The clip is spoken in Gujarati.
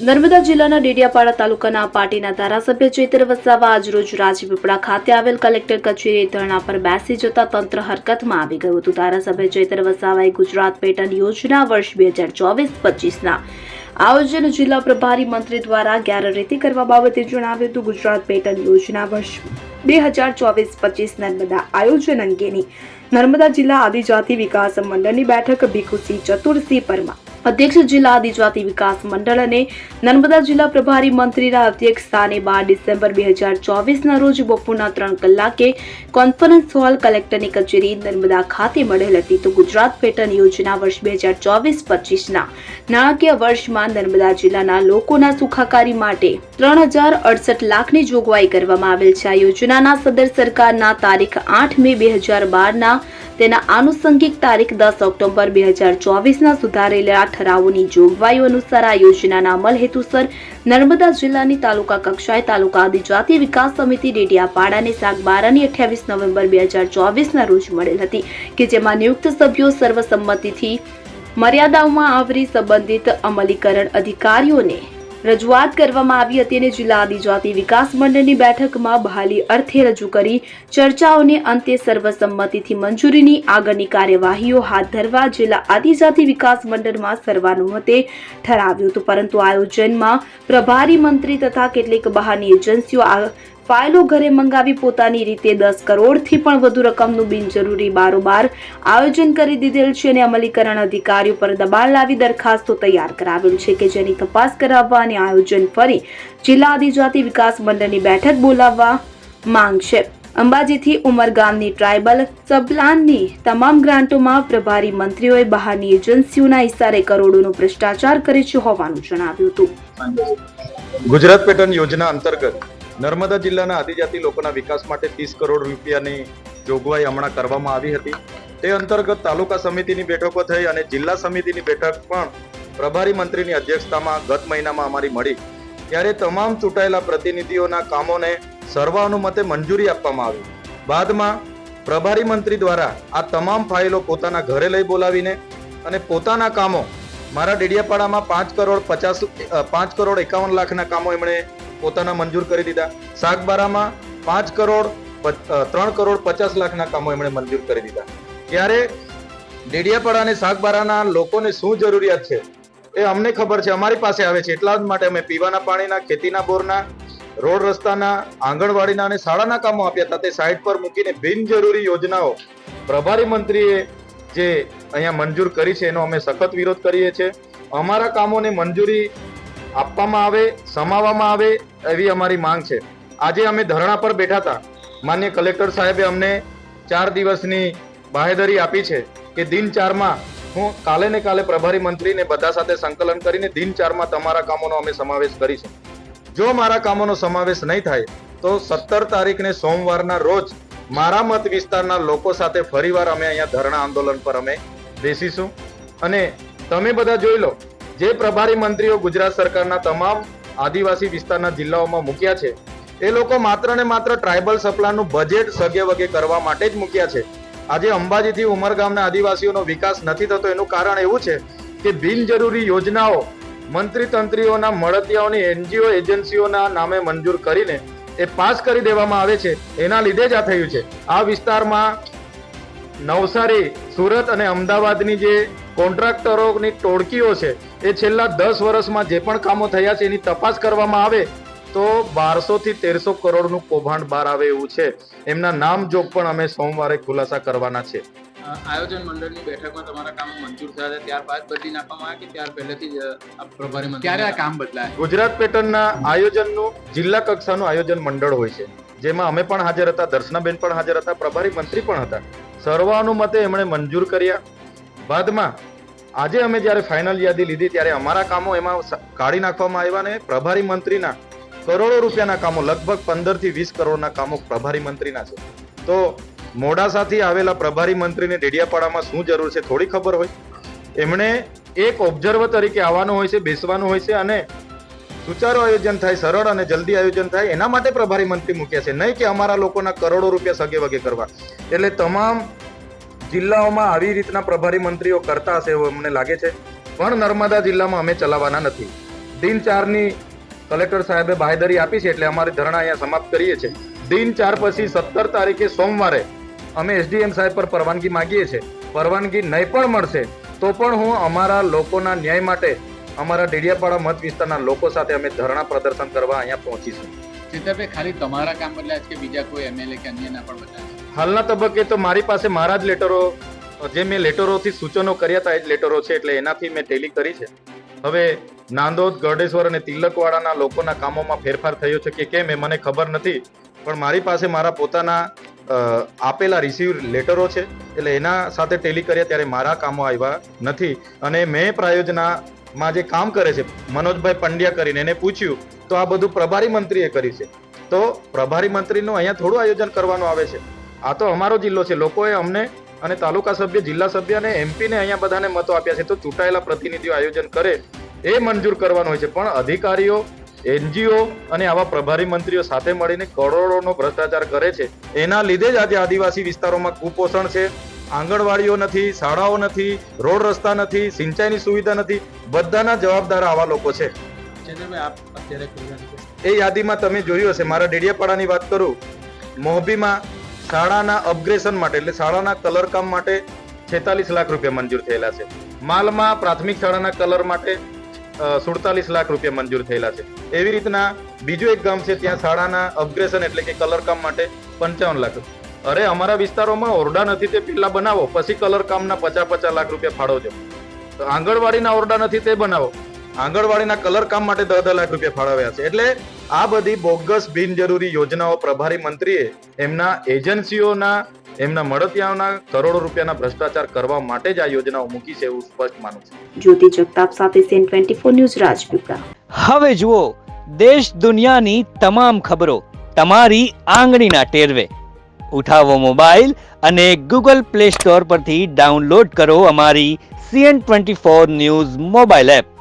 નર્મદા જિલ્લાના ડેડિયાપાડા તાલુકાના પાટીના ધારાસભ્ય ચૈતર વસાવા આજરોજ રાજપીપળા ખાતે આવેલ કલેક્ટર કચેરીએ ધરણા પર બેસી જતા તંત્ર હરકતમાં આવી ગયું હતું। ધારાસભ્ય ચૈતર વસાવાએ ગુજરાત પેટર્ન યોજના વર્ષ 2024-25ના આયોજન જિલ્લા પ્રભારી મંત્રી દ્વારા ગેરરીતિ કરવા બાબતે જણાવ્યું હતું। ગુજરાત પેટર્ન યોજના વર્ષ 2024-25 નર્મદા આયોજન અંગેની નર્મદા જિલ્લા આદિજાતિ વિકાસ મંડળની બેઠક ભીખુસિંહ ચતુરસિંહ પરમાર અધ્યક્ષ જિલ્લા આદિજાતિ વિકાસ મંડળ અને નર્મદા જિલ્લા પ્રભારી મંત્રીના અધ્યક્ષ સ્થાને 12 ડિસેમ્બર 2024ના રોજ બપોરના 3 કલાકે કોન્ફરન્સ હોલ કલેક્ટરની કચેરી નર્મદા ખાતે મળેલ હતી। તો ગુજરાત પેટર્ન યોજના વર્ષ 2024-25ના નાણાકીય વર્ષમાં નર્મદા જિલ્લાના લોકોના સુખાકારી માટે 3068 લાખની જોગવાઈ કરવામાં આવેલ છે। આ યોજનાના સદર સરકારના તારીખ 8 મે 2012ના તેના આનુષંગિક તારીખ 10 ઓક્ટોબર 2024ના સુધારેલા ઠરાવોની જોગવાઈઓ અનુસાર આ યોજનાના અમલ હેતુસર નર્મદા જિલ્લાની તાલુકા કક્ષાએ તાલુકા આદિજાતિ વિકાસ સમિતિ ડેડિયાપાડાને સાગબારાની 28 નવેમ્બર 2024ના રોજ મળેલ હતી કે જેમાં નિયુક્ત સભ્યો સર્વસંમતિથી મર્યાદાઓમાં આવરી સંબંધિત અમલીકરણ અધિકારીઓને રજૂઆત કરવામાં આવી હતી અને જિલ્લા આદિજાતિ વિકાસ મંડળની બેઠકમાં બહાલી અર્થે રજૂ કરી ચર્ચાઓને અંતે સર્વસંમતિથી મંજૂરીની આગળની કાર્યવાહીઓ હાથ ધરવા જિલ્લા આદિજાતિ વિકાસ મંડળમાં સર્વાનુમતે ઠરાવ્યું હતું। પરંતુ આયોજનમાં પ્રભારી મંત્રી તથા કેટલીક બહારની એજન્સીઓ ફાઇલો ઘરે મંગાવી પોતાની રીતે 10 કરોડથી પણ વધુ રકમનું બિનજરૂરી બારોબાર આયોજન કરી દીધેલ છે અને અમલીકરણ અધિકારીઓ પર દબાણ લાવી દરખાસ્તો તૈયાર કરાવેલ છે કે જેની તપાસ કરાવવા અને આયોજન ફરી જિલ્લા આદિજાતિ વિકાસ મંડળની બેઠક બોલાવવા માંગ છે। અંબાજીથી ઉમરગામની ટ્રાયબલ સબપ્લાનની તમામ ગ્રાન્ટોમાં પ્રભારી મંત્રીઓએ બહારની એજન્સીઓના ઇશારે કરોડોનો ભ્રષ્ટાચાર કરે છે હોવાનું જણાવ્યું હતું। ગુજરાત પેટર્ન યોજના અંતર્ગત નર્મદા જિલ્લાના આદિજાતિ લોકોના વિકાસ માટે 30 કરોડ રૂપિયાની જોગવાઈ હમણાં કરવામાં આવી હતી। તે અંતર્ગત તાલુકા સમિતિની બેઠકો થઈ અને જિલ્લા સમિતિની બેઠક પણ પ્રભારી મંત્રીની અધ્યક્ષતામાં ગત મહિનામાં અમારી મળી, ત્યારે તમામ ચૂંટાયેલા પ્રતિનિધિઓના કામોને સર્વાનુમતે મંજૂરી આપવામાં આવી। બાદમાં પ્રભારી મંત્રી દ્વારા આ તમામ ફાઇલો પોતાના ઘરે લઈ બોલાવીને અને પોતાના કામો મારા ડેડિયાપાડામાં 5 કરોડ 51 લાખના કામો એમણે પોતાના મંજૂર કરી દીધા। સાગબારામાં 3 કરોડ 50 લાખના કામો એમણે મંજૂર કરી દીધા। ત્યારે ડેડિયાપાડા અને સાગબારાના લોકોને શું જરૂરિયાત છે એ અમને ખબર છે, અમારી પાસે આવે છે। એટલા જ માટે અમે પીવાના પાણીના, ખેતીના બોરના, રોડ રસ્તાના, આંગણવાડીના અને શાળાના કામો આપ્યા હતા। તે સાઈડ પર મૂકીને બિનજરૂરી યોજનાઓ પ્રભારી મંત્રીએ જે અહીંયા મંજૂર કરી છે એનો અમે સખત વિરોધ કરીએ છીએ। અમારા કામોને મંજૂરી આપવામાં આવે, સમાવવામાં આવે એવી અમારી માંગ છે। આજે અમે ધરણા પર બેઠા હતા। માન્ય કલેક્ટર સાહેબે અમને 4 દિવસની બાહેધરી આપી છે કે દિન 4માં હું કાલે ને કાલે પ્રભારી મંત્રીને બધા સાથે સંકલન કરીને દિન 4માં તમારા કામોનો અમે સમાવેશ કરીશું। જો મારા કામોનો સમાવેશ નહીં થાય તો 17 તારીખને સોમવારના રોજ મારા મત વિસ્તારના લોકો સાથે ફરીવાર અમે અહીંયા ધરણા આંદોલન પર અમે બેસીશું। અને તમે બધા જોઈ લો, જે પ્રભારી મંત્રીઓ ગુજરાત સરકારના તમામ આદિવાસી વિસ્તારના જિલ્લાઓમાં મૂક્યા છે એ લોકો માત્ર ને માત્ર ટ્રાયબલ સપ્લાનનું બજેટ સગે વગે કરવા માટે જ મૂક્યા છે। આજે અંબાજીથી ઉમરગામના આદિવાસીઓનો વિકાસ નથી થતો એનું કારણ એવું છે કે બિનજરૂરી યોજનાઓ મંત્રી તંત્રીઓના મળતિયાઓની NGO એજન્સીઓના નામે મંજૂર કરીને એ પાસ કરી દેવામાં આવે છે। એના લીધે જ આ થયું છે। આ વિસ્તારમાં નવસારી, સુરત અને અમદાવાદની જે કોન્ટ્રાક્ટરોની ટોળકીઓ છે એ છેલ્લા 10 વર્ષમાં જે પણ કામો થયા છે એની તપાસ કરવામાં આવે તો 1200 થી 1300 કરોડનું કૌભાંડ બહાર આવે એવું છે। એમના નામ જોગ પણ અમે સોમવારે ખુલાસા કરવાના છે। આયોજન મંડળની બેઠકમાં તમારા કામો મંજૂર થયા હતા ત્યારબાદ બદલી નાખવામાં આવ્યા કે ત્યાર પહેલેથી જ પ્રભારી મંત્રી ક્યારે આ કામ બદલાય? ગુજરાત પેટર્નના આયોજનનું જિલ્લા કક્ષાનું આયોજન મંડળ હોય છે, જેમાં અમે પણ હાજર હતા, દર્શનાબેન પણ હાજર હતા, પ્રભારી મંત્રી પણ હતા। સર્વાનુમતે એમણે મંજૂર કર્યા। બાદમાં આજે અમે જ્યારે ફાઇનલ યાદી લીધી ત્યારે અમારા કામો એમાં કાઢી નાખવામાં આવ્યા ને પ્રભારી મંત્રીના કરોડો રૂપિયાના કામો, લગભગ 15 થી 20 કરોડના કામો પ્રભારી મંત્રીના છે। તો મોડાસાથી આવેલા પ્રભારી મંત્રીને ડેડિયાપાડામાં શું જરૂર છે થોડી ખબર હોય? એમણે એક ઓબ્ઝર્વર તરીકે આવવાનું હોય છે, બેસવાનું હોય છે અને સુચારું આયોજન થાય, સરળ અને જલ્દી આયોજન થાય એના માટે પ્રભારી મંત્રી મૂક્યા છે, નહીં કે અમારા લોકોના કરોડો રૂપિયા સગે વગે કરવા। એટલે તમામ જિલ્લાઓમાં આવી રીતના પ્રભારી મંત્રીઓ કરતા હશે એવું અમને લાગે છે, પણ નર્મદા જિલ્લામાં અમે ચલાવવાના નથી। દિન 4ની કલેક્ટર સાહેબે બાહેધરી આપી છે, એટલે અમારી ધરણા અહીંયા સમાપ્ત કરીએ છીએ. દિન 4 પછી 17 તારીખે સોમવારે અમે એસડીએમ સાહેબ પર પરવાનગી માંગીએ છીએ. પરવાનગી નહીં પણ મળશે તો પણ હું અમારા લોકોના ન્યાય માટે અમારા ડેડિયાપાડા મત વિસ્તારના લોકો સાથે અમે ધરણા પ્રદર્શન કરવા અહીંયા પહોંચીશું. ચેતરભાઈ, ખાલી તમારા કામ બદલાય છે કે બીજા કોઈ એમએલએ કે અન્યના પણ બદલાય છે? હાલના તબક્કે તો મારી પાસે મારા જ લેટરો, જે મેં લેટરોથી સૂચનો કર્યા હતા એ જ લેટરો છે, એટલે એનાથી મેં ટેલી કરી છે. હવે નાંદોદ, ગરડેશ્વર અને તિલકવાડાના લોકોના કામોમાં ફેરફાર થયો છે કે કેમ એ મને ખબર નથી, પણ મારી પાસે મારા પોતાના આપેલા રિસીવ લેટરો છે, એટલે એના સાથે ટેલી કર્યા ત્યારે મારા કામો આવ્યા નથી. અને મેં પ્રાયોજનામાં જે કામ કરે છે મનોજભાઈ પંડ્યા કરીને એને પૂછ્યું તો આ બધું પ્રભારી મંત્રીએ કર્યું છે. તો પ્રભારી મંત્રીનું અહીંયા થોડું આયોજન કરવાનું આવે છે. આ તો અમારો જિલ્લો છે. લોકોએ અમને અને તાલુકા સભ્ય, જિલ્લા સભ્ય અને એમપીને અહીંયા બધાને મતો આપ્યા છે, તો ચૂંટાયેલા પ્રતિનિધિઓ આયોજન કરે એ મંજૂર કરવાનું હોય છે. પણ અધિકારીઓ, એનજીઓ અને આવા પ્રભારી મંત્રીઓ સાથે મળીને કરોડોનો ભ્રષ્ટાચાર કરે છે. એના લીધે જ આજે આદિવાસી વિસ્તારોમાં કુપોષણ છે, આંગણવાડીઓ નથી, શાળાઓ નથી, રોડ રસ્તા નથી, સિંચાઈની સુવિધા નથી. બધાના જવાબદાર આવા લોકો છે. એ યાદીમાં તમે જોયું હશે, મારા ડેડિયાપાડાની વાત કરું, મોરબીમાં શાળાના અપગ્રેશન માટે, એટલે શાળાના કલર કામ માટે 46 લાખ રૂપિયા મંજૂર થયેલા છે. માલમાં પ્રાથમિક શાળાના કલર માટે 47 લાખ રૂપિયા મંજૂર થયેલા છે. એવી રીતના બીજું એક ગામ છે, ત્યાં શાળાના અપગ્રેશન એટલે કે કલર કામ માટે 55 લાખ. અરે અમારા વિસ્તારોમાં ઓરડા નથી, તે પેલા બનાવો, પછી કલર કામના 50 લાખ રૂપિયા ફાળવજો. આંગણવાડીના ઓરડા નથી, તે બનાવો, આંગણવાડીના કલર કામ માટે 10 લાખ રૂપિયા ફાળવ્યા છે. એટલે આ બધી બોગસ બિનજરૂરી યોજનાઓ પ્રભારી મંત્રીએ એમના એજન્સીઓના, એમના મળતિયાઓના કરોડો રૂપિયાના ભ્રષ્ટાચાર કરવા માટે જ આ યોજનાઓ મૂકી છે, એવું સ્પષ્ટ માનું છું. જ્યોતિ જગતાપ સાથે સીએન 24 ન્યૂઝ રાજપીપળા. હવે જુઓ દેશ દુનિયાની તમામ ખબરો તમારી આંગળીના ટેરવે. ઉઠાવો મોબાઈલ અને ગૂગલ પ્લે સ્ટોર પરથી ડાઉનલોડ કરો અમારી સીએન 24 ન્યૂઝ મોબાઈલ એપ.